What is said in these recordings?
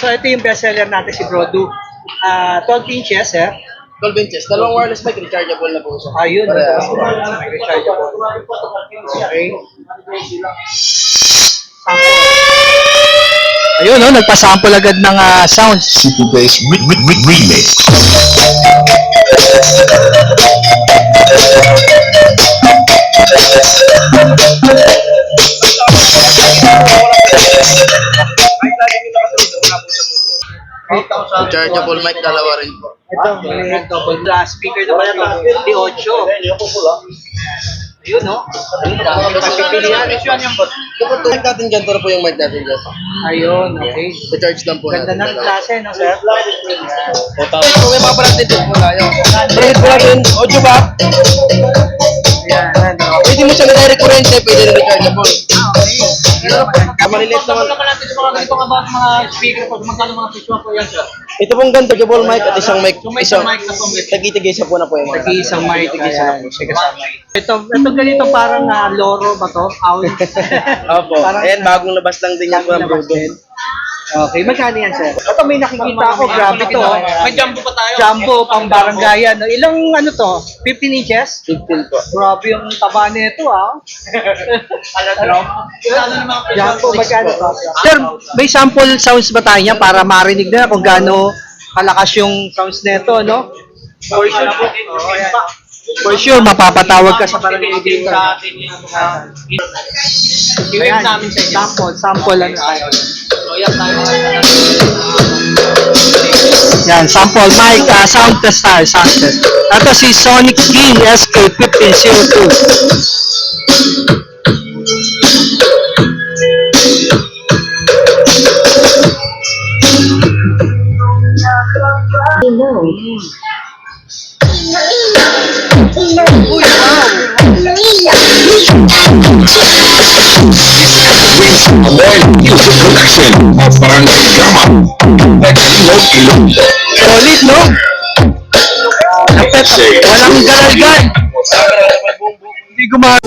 So ito yung bestseller natin si Brodu. 12 inches, sir. 12 inches. Dalawang wireless mic, rechargeable na po siya. Ayun, Parehas. may rechargeable. Okay. Ayun, no, nagpa-sample agad ng sounds. Super Bass Remix. Rechargeable mic, dalawa rin po. Ito, may double glass speaker naman ito. Di 8. Ayun, no? Papipilihan. Ito po, mic natin dyan. Ito po yung mic natin dyan. Ayun, okay. I-charge lang po Ganda natin. ng klase, no, sir? Ito, may mga branded din po tayo. Branded po natin, audio back. Ayan, ano. Pwede mo siya na-direct kurente, pwede na rechargeable. Okay. Malilit naman. natin sa mga ganitong about mga speaker pag magkano mga presyo po yan, sir? Ito pong chargeable mic at isang mic. So, may isang mic na po. Tagi-tigisa po na po yung mga. Isang mic. Ito ganito parang loro ba to? Owl. Opo. Ayan, bagong labas lang din yan po ang Brodo. Okay, magkano yan, sir? Ito may nakikita ako, grabe to. May jumbo pa tayo. Jumbo, pang baranggayan. Ilang ano to? 15 inches? 15 po. Grabe yung taba nito, Jumbo, magkano to? Sir, may sample sounds ba tayo niya para marinig na kung gaano kalakas yung sounds nito, no? For sure, mapapatawag ka sa barangay dito. Ayan, sample lang tayo. Yan, sample mic, sound test tayo, sound test. Ito si Sonic King SK1502. Uy, wow! Music Collection of Barangay Drama. Solid, no? Kapit, walang galgal. Hindi gumagawa.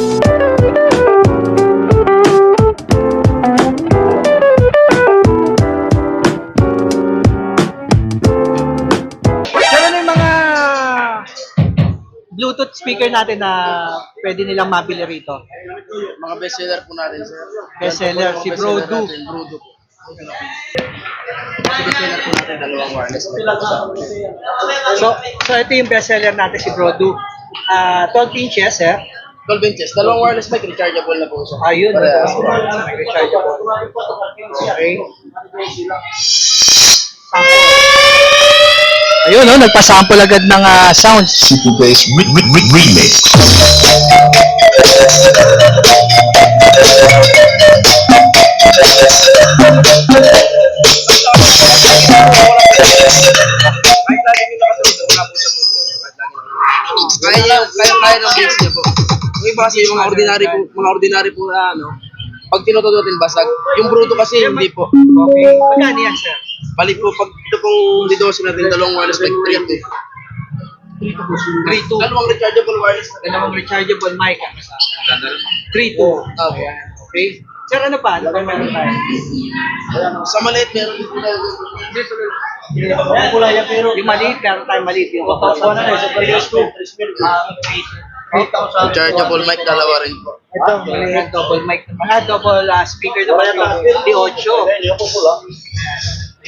Pero ano yung mga Bluetooth speaker natin na pwede nilang mabili rito? Mga bestseller po natin, sir. Bestseller, si Brodu. Brodo po. Bestseller po natin, dalawang wireless mic. So ito yung bestseller natin si Brodu. 12 inches, sir. 12 inches. Dalawang wireless mic, rechargeable na po siya. Ayun, Parehas. may rechargeable. Okay. Ayun, no, nagpa-sample agad ng sounds. Super Bass Remix. Kaya ng bass niya po. Yung iba kasi yung mga ordinary po na ano, pag tinutututin basag, yung Brodo kasi hindi po. Okay. Magkano yan, sir? Balik po, pag ito pong didose natin, dalawang wireless mic, 3-2. 3-2. Dalawang rechargeable wireless mic. Dalawang rechargeable mic. 3-2. Okay. Okay. Sir, ano pa? Ano pa meron tayo? Sa maliit, meron din po tayo. Yung maliit, meron tayong maliit. Yung Rechargeable mic, dalawa rin po. ito, may double mic naman. Double speaker naman ito. Di 8.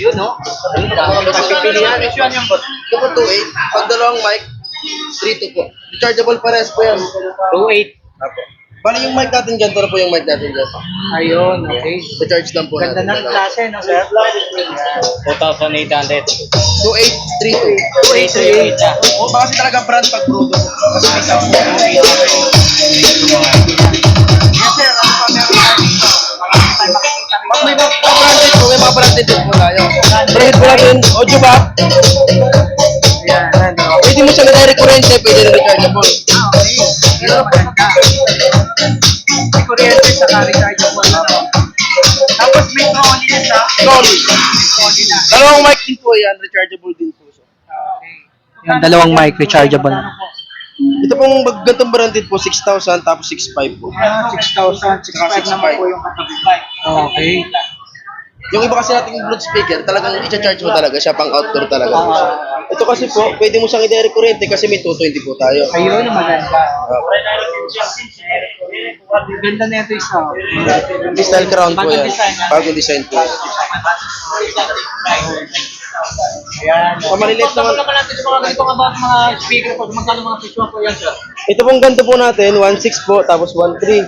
Ayun, no? Papipilihan. Ito po 2.8. Pag dalawang mic, 3.2 po. Rechargeable parehas po yan. 2.8. Bali yung mic natin dyan, ito po yung mic natin dyan. Ayun, okay. I-charge lang po Ganda natin. ng klase, no, sir? 4,800. 2.8, 3.2. O baka kasi talaga brand pag Brodo. Kasi may sampo. Yes, sir. Ano pa meron tayo dito? Pag may mga branded po, may mga branded din po tayo. Branded po natin, audio back. Ayan, ano. Pwede mo siya na-direct kurente, pwede na rechargeable. Okay. Pero maganda. May kuryente sa rechargeable, no? Tapos may trolley na siya. Trolley. Trolley na. Dalawang mic din po yan, rechargeable din po siya. Okay. Yan, dalawang mic rechargeable. Ito pong gantong branded po, 6,000 tapos 6,500 po. 6,000, 6,500 naman po yung katabi. Okay. Yung iba kasi nating Bluetooth speaker, talagang i-charge mo talaga siya, pang outdoor talaga. Ito kasi po, pwede mo siyang i-direct kuryente kasi may 220 po tayo. Ayun, maganda. Ganda na ito isa. Style crown po Bagong yan. design, ah. Bagong design po. Ayan. Maliliit naman. naman natin yung mga ganito about mga speaker po. Magkano mga presyo po yan, sir? Ito pong ganito po natin, 1.6 po, tapos 1.3.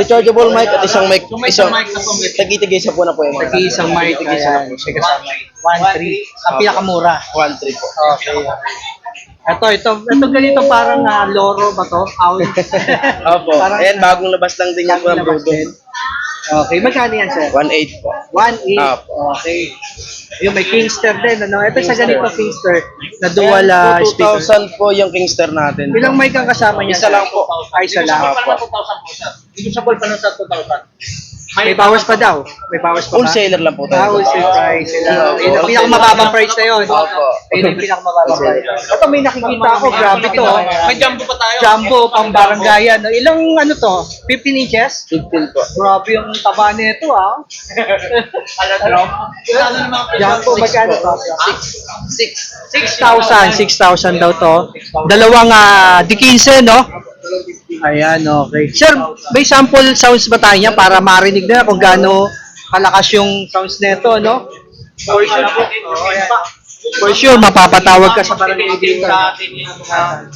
Rechargeable mic at isang mic. Yung may isang mic na po. Tagi-tigisa po na po yung mga. Tag-iisang mic. Tagi-tigisa na Ayan. po siya. 1.3. Ang pinakamura. 1.3 po. Okay. Ito ganito parang loro ba to? Owl. Opo. Ayan, bagong labas lang din yan po ng Brodo. Okay, magkano yan, sir? 1.8 po. 1.8. Opo. Okay. Yung may Kingster din, ano? Ito sa ganito Kingster na dual Ayan po, speaker. 2,000 po yung Kingster natin. Ilang mic ang kasama niya? Isa lang po. Ay, isa lang. Opo. Usable pa ng 2,000. May bawas pa daw. May bawas pa ba? Wholesaler lang po tayo. Wholesale price. Opo. Yun ang pinakamababang price na yun. Opo. Yun yung pinakamababang price. Ito may nakikita ako, grabe to. May jumbo pa tayo. Jumbo, pang baranggayan. Ilang ano to? 15 inches? 15 po. Grabe yung taba nito ah. Jumbo, magkano to? 6,000. 6,000 daw to. Dalawang D15, no? Ayan, okay. Sir, may sample sounds ba tayo niya para marinig na kung gaano kalakas yung sounds nito, no? For sure, mapapatawag ka sa barangay dito. Sa atin yung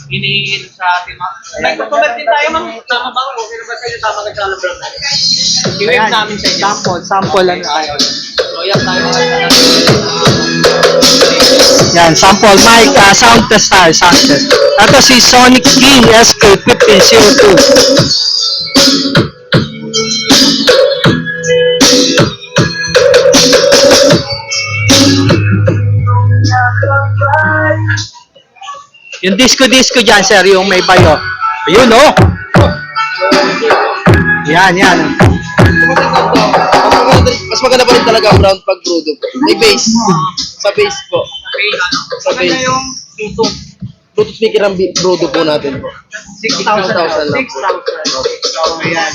hinihiin sa atin. Nag-comment din tayo, ma'am. Tama ba? Okay na ba sa'yo? Tama nagkalabrang natin. I-wave namin sa inyo. Sample lang tayo. So, yan tayo. Yan, sample mic, sound test tayo, sound test. Ito si Sonic King SK1502. Yung disco dyan, sir, yung may bayo. Ayun, oh! Yan. Mas maganda pa rin talaga ang round pag Brodo. May bass. Sa bass po. Sa bass. yung Bluetooth? Bluetooth speaker ang Brodo po natin po. 6,000 lang. 6,000. Ayan.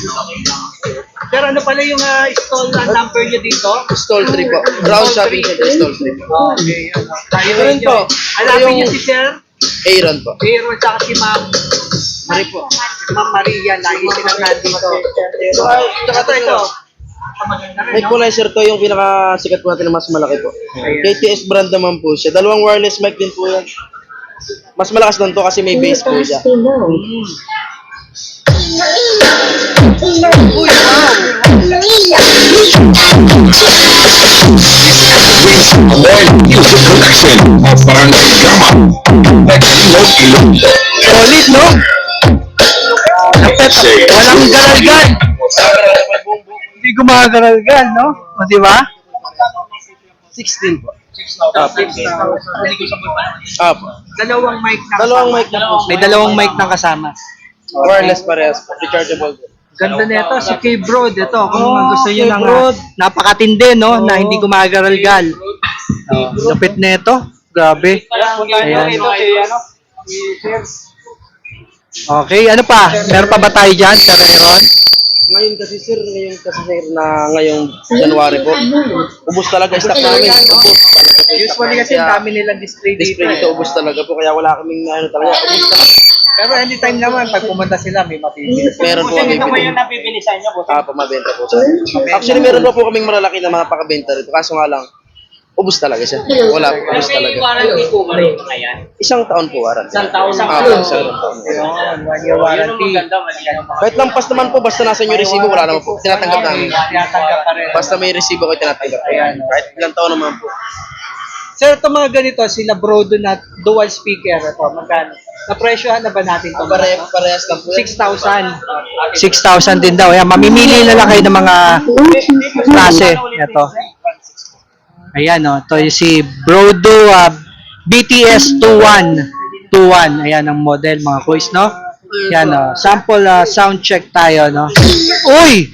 Sir, ano pala yung stall number nyo dito? Stall 3 po. Round shopping center, stall 3 po. Okay. Tayo Ito rin po. Hanapin niyo si Sir. Aaron po. Aaron, tsaka si Ma'am. Mari po. Si Ma'am Maria, lagi silang nandito. Tsaka ito. May equalizer to yung pinakasikat po natin na mas malaki po. KTS brand naman po siya. Dalawang wireless mic din po yan. Mas malakas lang to kasi may bass po siya. Uy, wow! Avoid music collection of Barangay Drama. Solid, no? Walang garalgan. Hindi gumagaralgan, no? O, di ba? 16 po. Apo. Dalawang mic na Dalawang mic na po. May dalawang mic na kasama. Wireless parehas po. Rechargeable po. Ganda nito, si K-Broad. Ito, kung gusto nyo ng K-Broad. napakatindi, no? Na hindi gumagaralgal. Lupit nito. Grabe. Ayan. Okay, ano pa? Meron pa ba tayo dyan, Sir Aaron? Ngayon kasi sir, na ngayong January po. Ubus talaga stock namin. Ubus talaga po. Usually kasi ang dami nilang display dito. Display dito, ubus talaga po. Kaya wala kaming ano talaga. Ubus talaga. Pero anytime naman, pag pumunta sila, may mapili. Meron po kami. napipili sa inyo, boss. Mabenta po siya. Actually, meron po kaming malalaki na mga pakabenta rito. Kaso nga lang, ubus talaga siya. Wala po, ubus talaga. Warranty po ba rin mga yan? Isang taon po, warranty. Isang taon. Isang taon. Yun, 1 year warranty. Kahit lampas naman po, basta nasa inyo resibo, wala naman po. Tinatanggap namin. Tinatanggap pa rin. Basta may resibo ko, tinatanggap namin. Kahit ilang taon naman po. Sir, ito mga ganito, sila Brodo na dual speaker. Ito, magkano? Napresyohan na ba natin ito? Parehas lang po. 6,000. 6,000 din daw. Ayan, mamimili na lang kayo ng mga klase. Ito. Ayan, oh. Ito yung si Brodo BTS 21. Ayan ang model, mga kuys, no? Ayan, oh. Sample sound check tayo, no? Uy!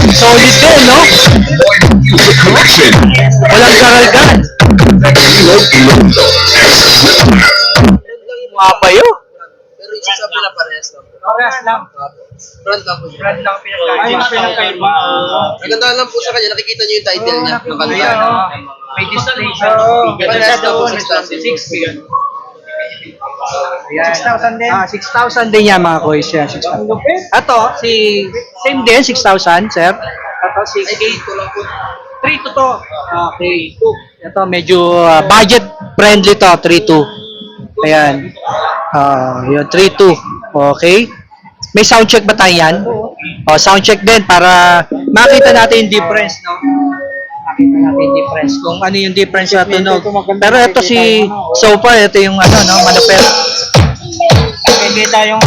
Solid din, no? Avoid music collection. Walang karalgan. Mapayo. Pero isa sa pila parehas lang. Parehas lang. Brand lang po siya. Brand lang pinagkaiba. Ay, pinagkaiba. Maganda lang po sa kanya, nakikita niyo yung title niya. ng kanta. Ayan, may display siya. Parehas na po sa 6 Ayan. 6,000 din. 6,000 din yan mga koys. Yan, 6,000. Ito, same din, 6,000, sir. Ito, 6K. Ito lang po. 3 to to. Okay. Ito, medyo budget friendly to, 3.2. Ayan. Yun, 3.2. Okay. May sound check ba tayo yan? Sound check din para makita natin yung difference, no? Makita natin yung difference. Kung ano yung difference sa tunog. Pero ito so far, ito yung ano, no? Manupet. Pwede tayong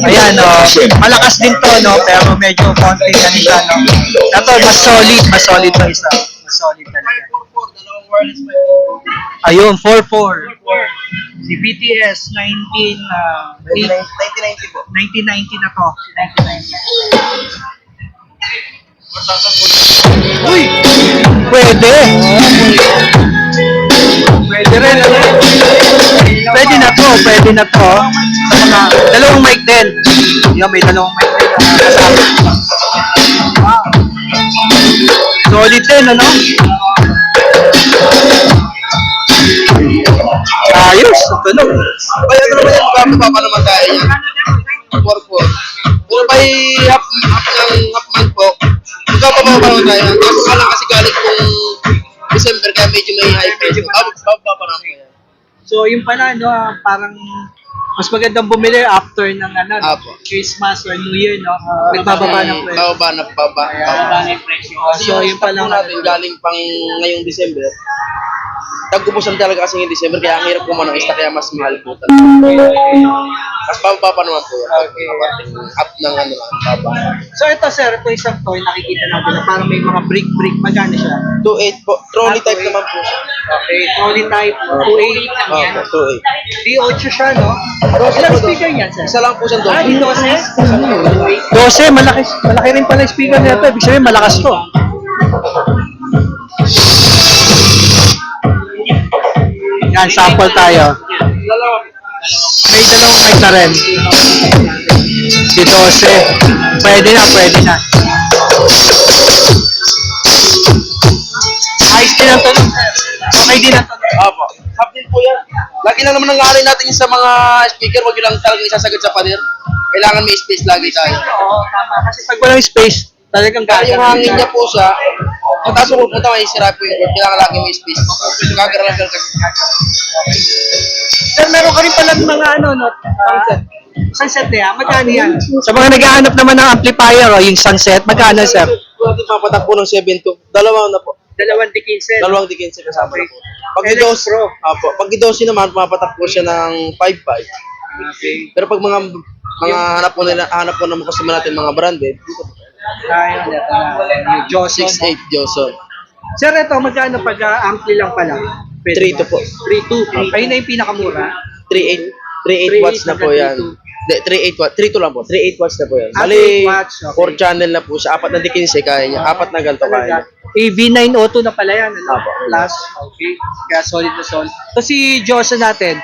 Ayan, no? Malakas din to, no? Pero medyo konti ano siya, no? Ito, mas solid to isa. Mas solid talaga. 4-4, dalawang wireless mic. Ayun, 4.4. Si BTS 1990 po. 1990 na to. Si 1990. Uy! Pwede. Pwede rin. Ano? Pwede na to. Pwede na to. Sa mga dalawang mic din. Yan, may dalawang mic din. Kasama. Wow. Solid din, ano? Ayos. Tunog. Ay, ano naman yan? Magpapapa naman tayo yan. 4-4. Pero by half month po, magpapapa naman tayo. Kaso ka lang kasi galing kung December kaya medyo may high price. Magpapapa naman po yan. So, yung pala, no, parang mas magandang bumili after ng Apo. Christmas or New Year, no? Nagbababa ng presyo. Bababa na bababa. Bababa na yung presyo. Kasi So, yung yung pala stock po natin galing pang ngayong December. Tagkubusan talaga kasi ngayong December kaya ang hirap po ng stock kaya mas mahal po talaga. Mas bababa pa naman po. Okay. Up ng baba. So, ito, sir, ito isang toy, nakikita natin na parang may mga brick-brick. Magkano siya? 2.8 po. Trolley type naman po siya. Okay, trolley type, 2.8 lang yan. Opo, 2.8. D8 siya, no? Ilang speaker yan, sir? Isa lang po siyang doon. Dito kasi? 12, malaki rin pala yung speaker nito. Ibig sabihin, malakas to. Yan, sample tayo. May dalawang mic na rin. Si 12. Pwede na. Ayos din ang tunog, sir. Okay din ang tunog. Opo. Sub din po yan. Lagi lang naman nangyari natin yung sa mga speaker, wag yun lang talagang isasagad sa pader. Kailangan may space lagi tayo. Oo, tama. Kasi pag walang space, talagang Kaya yung gagal. hangin niya po siya, mataas mo pupunta, may sira po yung cord. Kailangan lagi may space. Gagaragal kasi. Sir, meron ka rin palang mga no? Sunset na yan. Magkano yan? Sa mga naghahanap naman ng amplifier, yung sunset, magkano, sir? Pwede papatak po ng 7.2. Dalawa na po. Dalawang dikinsen. Dalawang dikinsi kasama na po. Pag LX i-dose, Pro. Opo. Pag i-dose naman, pumapatak po siya ng 5.5. Okay. Pero pag mga hanap po naman customer natin mga branded, dito po. Ayun, ito na. Yung Johnson. 6.8 Johnson. Sir, ito, magkano pag ampli lang pala? 3.2 po. 3.2. Ayun na yung pinakamura. 3.8 watts na po yan. 3.8 watts. 3.2 lang po. 3.8 watts na po yan. Ah, Bali, 3 watts, okay. 4 channel na po siya. 4 na dikinse kaya niya. 4 na ganito kaya niya. AV902 na pala yan. Ano? Apo. Plus. Okay. Kaya solid na solid. So, si Johnson natin,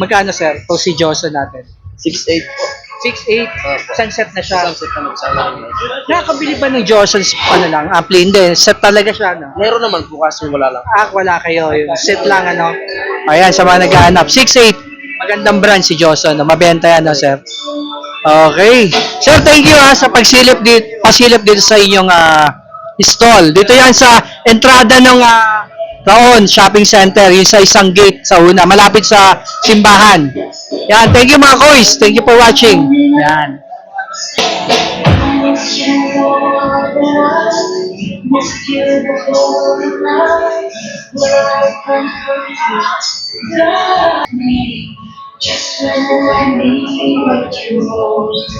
magkano, sir? So, si Johnson natin. 6.8 po. 6.8. Apo. Sunset na siya. Sunset na magsama. Nakakabili ba ng Johnson's lang? Ampli, hindi. Set talaga siya, no? Meron naman po kasi wala lang. Wala kayo. Yung set lang, ano? Ayan, sa mga naghahanap. 6.8. Magandang brand si Johnson. No? Mabenta yan, no, sir? Okay. Sir, thank you sa pasilip dito sa inyong stall. Dito yan sa entrada ng Raon Shopping Center. Yung sa isang gate sa una. Malapit sa simbahan. Yan. Thank you, mga koys. Thank you for watching. Yan. Just when I need you most.